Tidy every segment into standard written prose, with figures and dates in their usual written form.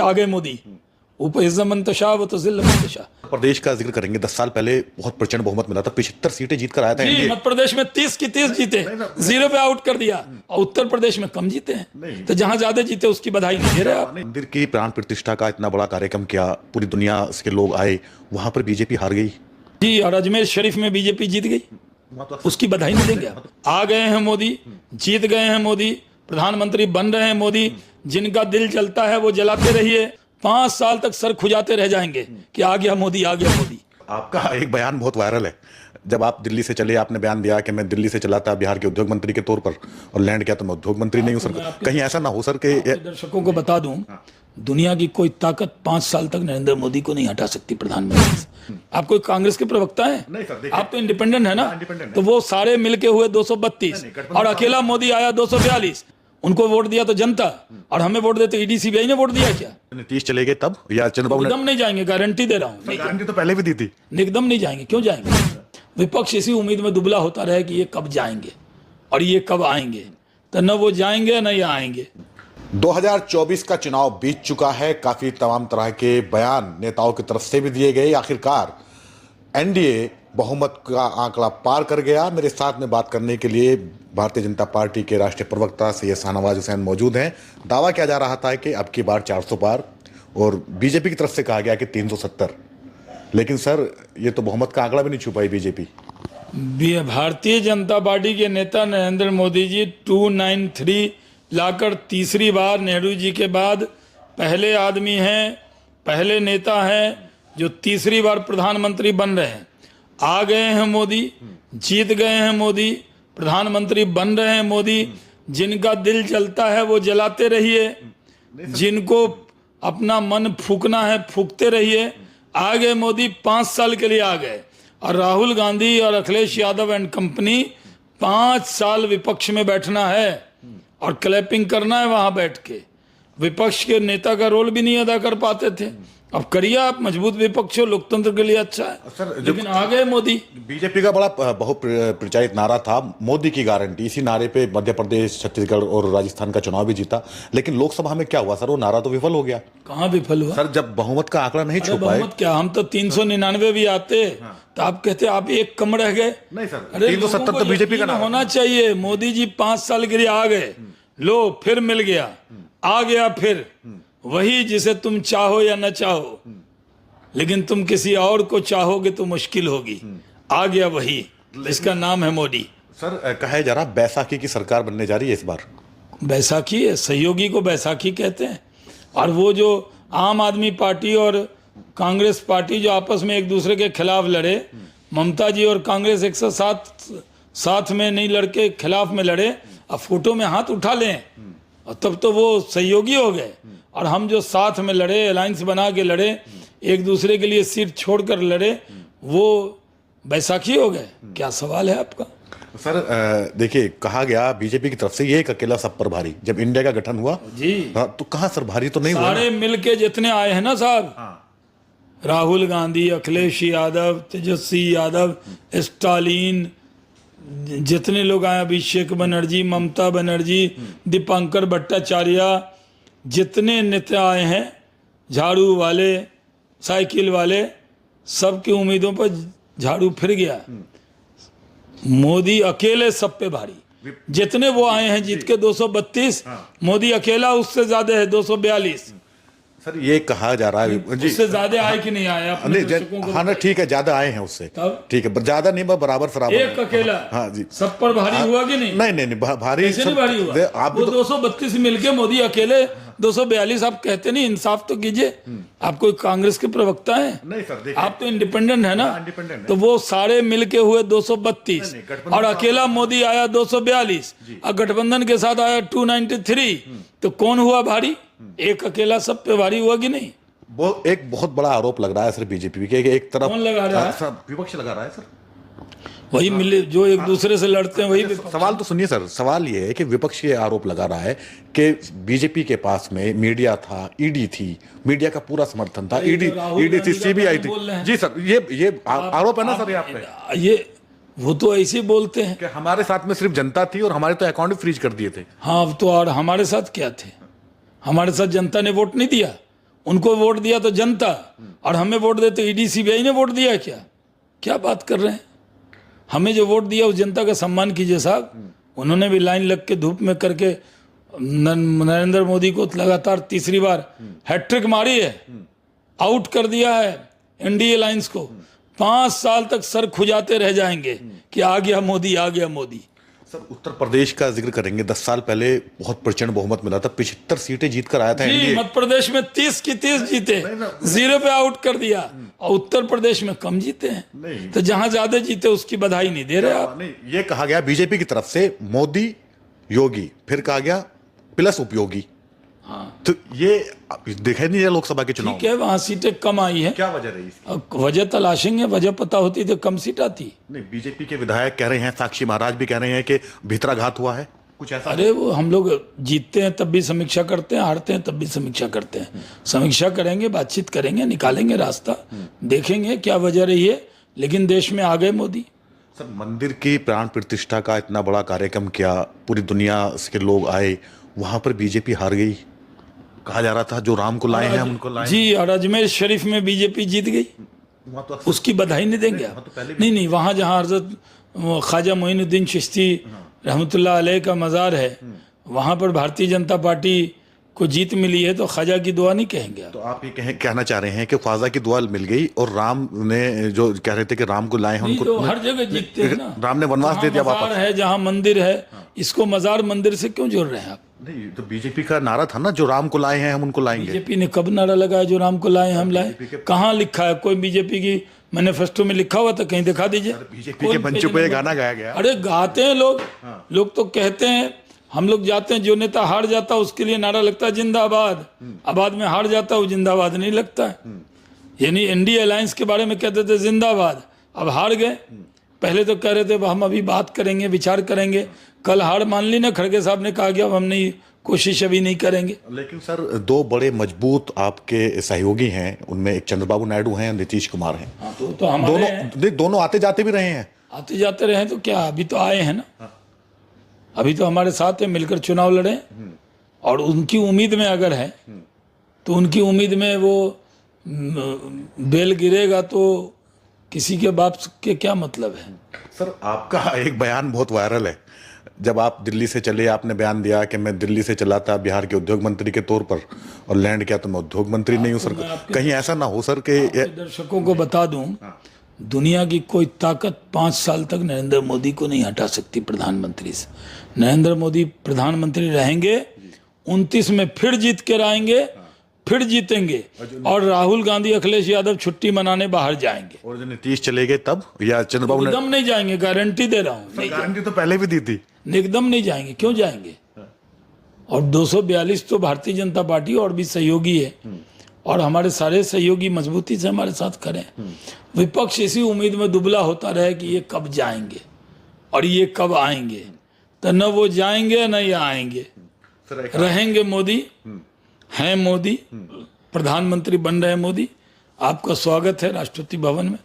आ गए मोदी, ऊपर इज़्ज़त मंतशा व तज़िल्ल मंतशा। प्रदेश का जिक्र करेंगे, 10 साल पहले बहुत प्रचंड बहुमत मिला था, 75 सीटें जीत कर आया था जी, एनडीए। मध्य प्रदेश में 30 की 30 जीते, 0 पे आउट कर दिया, और उत्तर प्रदेश में कम जीते हैं। तो जहां ज्यादा जीते उसकी बधाई नहीं दे रहे आप। मंदिर की प्राण प्रतिष्ठा का इतना बड़ा कार्यक्रम किया, पूरी दुनिया के लोग आए, वहां पर बीजेपी हार गई जी, और अजमेर शरीफ में बीजेपी जीत गई, उसकी बधाई नहीं देंगे आप। आ गए हैं मोदी, जीत गए हैं मोदी, प्रधानमंत्री बन रहे हैं मोदी, जिनका दिल जलता है वो जलाते रहिए, 5 साल तक सर खुजाते रह जाएंगे कि आ गया मोदी, आ गया मोदी। आपका एक बयान बहुत वायरल है, जब आप दिल्ली से चले आपने बयान दिया कि मैं दिल्ली से चला था बिहार के उद्योग मंत्री के तौर पर और लैंड किया तो मैं उद्योग मंत्री नहीं हूं सर। कहीं ऐसा ना हो सर कि दर्शकों को बता दूं, दुनिया की कोई ताकत 5 साल तक नरेंद्र मोदी को नहीं हटा सकती प्रधानमंत्री से। आप कोई कांग्रेस के प्रवक्ता हैं? नहीं सर, देखिए, आप तो इंडिपेंडेंट है ना, इंडिपेंडेंट तो वो सारे मिलके हुए 232 और अकेला मोदी आया 242। उनको वोट दिया तो जनता, और हमें वोट देते ईडी सीबीआई ने वोट दिया क्या? नीतीश चले गए तब या चंद्रबाबू ने? एकदम नहीं जाएंगे, गारंटी दे रहा हूँ, गारंटी तो पहले भी दी थी। एकदम नहीं जाएंगे। क्यों जाएंगे? विपक्ष इसी उम्मीद में दुबला होता रहे कि ये कब जाएंगे और ये कब आएंगे, तो न वो जाएंगे न ये आएंगे। 2024 का चुनाव बीत चुका है, काफी तमाम तरह के बयान नेताओं की तरफ से भी दिए गए, आखिरकार एनडीए बहुमत का आंकड़ा पार कर गया। मेरे साथ में बात करने के लिए भारतीय जनता पार्टी के राष्ट्रीय प्रवक्ता सैयद शाहनवाज हुसैन मौजूद हैं। दावा किया जा रहा था कि अब की बार 400 पार, और बीजेपी की तरफ से कहा गया कि 370, लेकिन सर ये तो बहुमत का आंकड़ा भी नहीं छू पाई बीजेपी। भारतीय जनता पार्टी के नेता नरेंद्र मोदी जी 293 लाकर तीसरी बार नेहरू जी के बाद पहले आदमी हैं, पहले नेता हैं जो तीसरी बार प्रधानमंत्री बन रहे हैं। आ गए हैं मोदी, जीत गए हैं मोदी, प्रधानमंत्री बन रहे हैं मोदी, जिनका दिल जलता है वो जलाते रहिए, जिनको अपना मन फूकना है फूकते रहिए। आ गए मोदी, 5 साल के लिए आ गए, और राहुल गांधी और अखिलेश यादव एंड कंपनी 5 साल विपक्ष में बैठना है और क्लैपिंग करना है वहां बैठ के। विपक्ष के नेता का रोल भी नहीं अदा कर पाते थे, अब करिए आप, मजबूत विपक्ष हो, लोकतंत्र के लिए अच्छा है सर। लेकिन आ गए मोदी। बीजेपी का बड़ा बहुप्रचारित नारा था मोदी की गारंटी, इसी नारे पे मध्य प्रदेश, छत्तीसगढ़ और राजस्थान का चुनाव भी जीता, लेकिन लोकसभा में क्या हुआ सर? वो नारा तो विफल हो गया। कहाँ विफल हुआ सर? जब बहुमत का आंकड़ा नहीं छू पाए। बहुमत क्या, हम तो 399 भी आते तो आप कहते आप एक कम रह गए। नहीं सर, अरे 370 तो बीजेपी का नारा होना चाहिए। मोदी जी 5 साल के लिए आ गए, लो फिर मिल गया, आ गया फिर वही जिसे तुम चाहो या न चाहो, लेकिन तुम किसी और को चाहोगे तो मुश्किल होगी। आ गया वही, इसका नाम है मोदी। सर कहा जा रहा बैसाखी की सरकार बनने जा रही है इस बार। बैसाखी है, सहयोगी को बैसाखी कहते हैं। और वो जो आम आदमी पार्टी और कांग्रेस पार्टी जो आपस में एक दूसरे के खिलाफ लड़े, ममता जी और कांग्रेस एक साथ में नहीं लड़के खिलाफ में लड़े, अब फोटो में हाथ उठा लें और तब तो वो सहयोगी हो गए। और हम जो साथ में लड़े, अलायंस बना के लड़े, एक दूसरे के लिए सीट छोड़कर लड़े, वो बैसाखी हो गए। क्या सवाल है आपका? सर देखिए, कहा गया बीजेपी की तरफ से ये एक अकेला सब पर भारी, जब इंडिया का गठन हुआ जी, तो कहाँ सर भारी तो नहीं हुआ? सारे मिलके जितने आए हैं ना साहब, राहुल गांधी, अखिलेश यादव, तेजस्वी यादव, स्टालिन, जितने लोग आए, अभिषेक बनर्जी, ममता बनर्जी, दीपांकर भट्टाचार्य, जितने नेता आए हैं, झाड़ू वाले, साइकिल वाले, सबकी उम्मीदों पर झाड़ू फिर गया। मोदी अकेले सब पे भारी। जितने वो आए हैं जीत के 232, मोदी अकेला उससे ज्यादा है 242। सर ये कहा जा रहा है जी, उससे ज्यादा आए कि नहीं आए? हाँ ना, ठीक है, ज्यादा आए हैं उससे, ठीक है, ज्यादा नहीं, बराबर सराबर। एक अकेला हाँ जी, सब पर भारी हुआ कि नहीं? नहीं भारी नहीं भारी हुआ। आप वो 232 मिलके, मोदी अकेले 242। आप कहते नहीं, इंसाफ तो कीजिए। आप कोई कांग्रेस के प्रवक्ता हैं? नहीं सर, आप तो इंडिपेंडेंट है ना, इंडिपेंडेंट। तो वो सारे मिलके हुए 232 और अकेला मोदी आया 242 और गठबंधन के साथ आया 293, तो कौन हुआ भारी? एक अकेला सब पे भारी हुआ कि नहीं? वो एक बहुत बड़ा आरोप लग रहा है सर बीजेपी के, एक तरफ कौन लगा रहा है? विपक्ष लगा रहा है सर। वही मिले जो एक दूसरे से लड़ते हैं, वही सवाल तो सुनिए सर, सवाल ये है कि विपक्ष ये आरोप लगा रहा है कि बीजेपी के पास में मीडिया था, ईडी थी, मीडिया का पूरा समर्थन था, ईडी थी, सीबीआई थी। जी सर, ये आरोप है ना सर, ये आप पे? ये वो तो ऐसे ही बोलते हैं कि हमारे साथ में सिर्फ जनता थी और हमारे तो अकाउंट फ्रीज कर दिए थे। हाँ, तो और हमारे साथ क्या थे? हमारे साथ जनता ने वोट नहीं दिया, उनको वोट दिया तो जनता, और हमें वोट दे तो ईडी सीबीआई ने वोट दिया क्या बात कर रहे हैं? हमें जो वोट दिया उस जनता का सम्मान कीजिए साहब। उन्होंने भी लाइन लग के धूप में करके नरेंद्र मोदी को लगातार तीसरी बार हैट्रिक मारी है, आउट कर दिया है एनडीए लाइंस को। 5 साल तक सर खुजाते रह जाएंगे कि आ गया मोदी, आ गया मोदी। सर उत्तर प्रदेश का जिक्र करेंगे। 10 साल पहले बहुत प्रचंड बहुमत मिला था, 75 सीटें जीत कर आया था एनडीए। मध्य प्रदेश में 30 की 30 जीते, 0 पे आउट कर दिया। और उत्तर प्रदेश में कम जीते हैं, तो जहां ज्यादा जीते उसकी बधाई नहीं दे रहे आप। नहीं, ये कहा गया बीजेपी की तरफ से मोदी योगी, फिर कहा गया प्लस उपयोगी। हाँ, तो ये देखा नहीं है लोकसभा के चुनाव। ठीक है, वहां सीटें कम आई है, क्या वजह रही इसकी? अब वजह तलाशेंगे, वजह पता होती तो कम सीट आती। नहीं, बीजेपी के विधायक कह रहे हैं, साक्षी महाराज भी कह रहे हैं कि भितराघात हुआ है, कुछ ऐसा। अरे वो हम लोग जीतते हैं तब भी समीक्षा करते हैं, हारते हैं तब भी समीक्षा करते हैं। समीक्षा करेंगे, बातचीत करेंगे, निकालेंगे रास्ता, देखेंगे क्या वजह रही है। लेकिन देश में आ गए मोदी। सर मंदिर की प्राण प्रतिष्ठा का इतना बड़ा कार्यक्रम किया, पूरी दुनिया के लोग आए, वहां पर बीजेपी हार गई। कहा जा रहा था जो राम को लाए हैं हम उनको लाए जी, और अजमेर शरीफ में बीजेपी जीत गई, तो उसकी बधाई नहीं देंगे आप? नहीं, वहां जहां हजरत ख्वाजा मोइनुद्दीन चिश्ती रहमतुल्लाह अलैह का मज़ार है, वहां पर भारतीय जनता पार्टी को जीत मिली है, तो ख्वाजा की दुआ नहीं कहेंगे आप? तो आप ये कहना चाह रहे हैं कि ख्वाजा की दुआ मिल गई और राम ने जो कह रहे थे कि राम को लाए हैं उनको, तो हर जगह जीतते हैं ना। राम ने वनवास दे दिया वापस है जहाँ मंदिर है, इसको मजार मंदिर से क्यों जोड़ रहे हैं आप? नहीं, तो बीजेपी का नारा था ना, जो राम को लाए हैं हम उनको लाएंगे। बीजेपी ने कब नारा लगाया जो राम को लाए हम लाए? कहाँ लिखा है? कोई बीजेपी की मैनिफेस्टो में लिखा हुआ था? कहीं दिखा दीजिए। बीजेपी के मंचों पे गाना गाया गया। अरे गाते हैं लोग, लोग तो कहते हैं। हम लोग जाते हैं, जो नेता हार जाता है उसके लिए नारा लगता है जिंदाबाद, अब बाद में हार जाता है वो जिंदाबाद नहीं लगता है। यानी एनडीए अलायंस के बारे में कहते थे जिंदाबाद, अब हार गए। पहले तो कह रहे थे हम अभी बात करेंगे, विचार करेंगे, कल हार मान ली ना, खड़गे साहब ने कहा गया अब हम नहीं, कोशिश अभी नहीं करेंगे। लेकिन सर 2 बड़े मजबूत आपके सहयोगी हैं, उनमें एक चंद्रबाबू नायडू हैं, नीतीश कुमार हैं। हाँ, तो हमारे दोनों आते जाते भी रहे हैं। आते जाते रहे तो क्या, अभी तो आए हैं ना, अभी तो हमारे साथ है, मिलकर चुनाव लड़े। और उनकी उम्मीद में अगर है तो उनकी उम्मीद में वो बेल गिरेगा तो किसी के बाप के क्या मतलब है? सर आपका एक बयान बहुत वायरल है, जब आप दिल्ली से चले आपने बयान दिया कि मैं दिल्ली से चला था बिहार के उद्योग मंत्री के तौर पर और लैंड किया तो मैं उद्योग मंत्री नहीं हूँ सर। कहीं ऐसा ना हो सर कि दर्शकों को बता दूं, दुनिया की कोई ताकत 5 साल तक नरेंद्र मोदी को नहीं हटा सकती प्रधानमंत्री से। नरेंद्र मोदी प्रधानमंत्री रहेंगे, 29 में फिर जीत कर आएंगे, फिर जीतेंगे, और राहुल गांधी अखिलेश यादव छुट्टी मनाने बाहर जाएंगे। और जो नीतीश चले गए तब, या चंद्रबाबू एकदम नहीं जाएंगे, गारंटी दे रहा हूँ। गारंटी तो पहले भी दी थी। एकदम नहीं जाएंगे, क्यों जाएंगे? और 242 तो भारतीय जनता पार्टी और भी सहयोगी है, और हमारे सारे सहयोगी मजबूती से हमारे साथ खड़े हैं। विपक्ष इसी उम्मीद में दुबला होता रहे कि ये कब जाएंगे और ये कब आएंगे, तो न वो जाएंगे न ये आएंगे। रहेंगे मोदी, हैं मोदी, प्रधानमंत्री बन रहे मोदी। आपका स्वागत है राष्ट्रपति भवन में,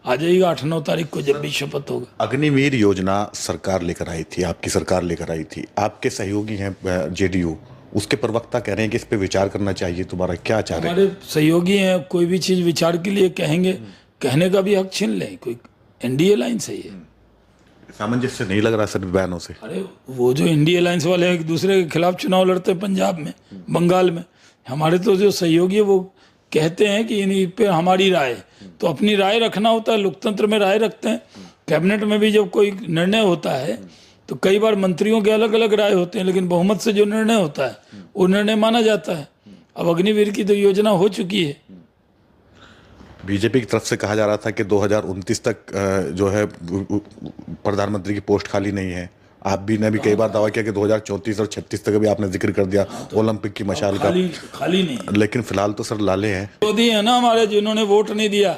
आ जाइएगा 8-9 तारीख को जब भी शपथ होगा। अग्निवीर योजना सरकार लेकर आई थी, आपकी सरकार लेकर आई थी, आपके सहयोगी हैं जेडीयू, उसके प्रवक्ता कह रहे हैं कि इस पे विचार करना चाहिए, तुम्हारा क्या चाह रहे हैं? हमारे सहयोगी हैं, कोई भी चीज विचार के लिए कहेंगे, कहने का भी हक छीन लें। कोई एनडीए लाइन से ही है, सामंजस्य नहीं लग रहा सर बयानों से। अरे वो जो एनडीए लाइंस वाले एक दूसरे के खिलाफ चुनाव लड़ते हैं पंजाब में, बंगाल में, हमारे तो जो सहयोगी है वो कहते हैं कि इन पे हमारी राय, तो अपनी राय रखना होता है, लोकतंत्र में राय रखते हैं। कैबिनेट में भी जब कोई निर्णय होता है तो कई बार मंत्रियों के अलग अलग राय होते हैं, लेकिन बहुमत से जो निर्णय होता है वो निर्णय माना जाता है। अब अग्निवीर की तो योजना हो चुकी है। बीजेपी की तरफ से कहा जा रहा था कि 2029 तक जो है प्रधानमंत्री की पोस्ट खाली नहीं है। आप भी ने भी कई बार दावा किया कि 2034 और 36 तक भी आपने जिक्र कर दिया ओलंपिक की मशाल का, खाली नहीं। लेकिन फिलहाल तो सर लाले हैं। मोदी है ना हमारे, जिन्होंने वोट नहीं दिया,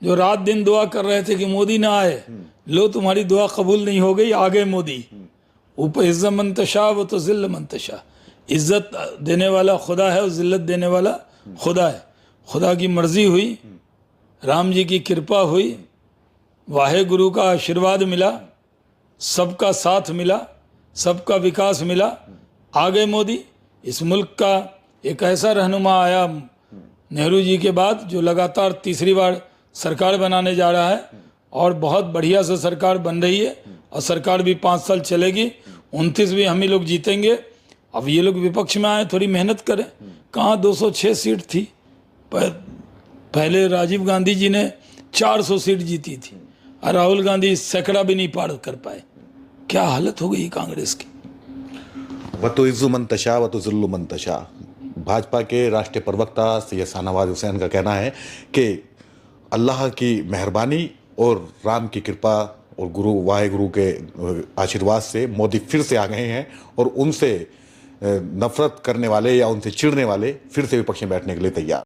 जो रात दिन दुआ कर रहे थे कि मोदी ना आए, लो तुम्हारी दुआ कबूल नहीं हो गई, आ गए मोदी। ऊपर इज्जत मंतशा वो तो जिल्ल मंतशा, इज्जत देने वाला खुदा है और जिल्लत देने वाला खुदा है। खुदा की मर्जी हुई, राम जी की कृपा हुई, वाहे गुरु का आशीर्वाद मिला, सबका साथ मिला, सबका विकास मिला, आ गए मोदी। इस मुल्क का एक ऐसा रहनुमा आया नेहरू जी के बाद जो लगातार तीसरी बार सरकार बनाने जा रहा है और बहुत बढ़िया से सरकार बन रही है और सरकार भी 5 साल चलेगी, 29 भी हम ही लोग जीतेंगे। अब ये लोग विपक्ष में आए, थोड़ी मेहनत करें। कहाँ 206 सीट थी, पहले राजीव गांधी जी ने 400 सीट जीती थी और राहुल गांधी सैकड़ा भी नहीं पार कर पाए। क्या हालत हो गई कांग्रेस की। वतो इज्जु मंतशा वतो जुल्लु मंतशा। भाजपा के राष्ट्रीय प्रवक्ता सैयद शाहनवाज हुसैन का कहना है कि अल्लाह की मेहरबानी और राम की कृपा और गुरु वाहेगुरु के आशीर्वाद से मोदी फिर से आ गए हैं और उनसे नफरत करने वाले या उनसे चिढ़ने वाले फिर से विपक्ष में बैठने के लिए तैयार।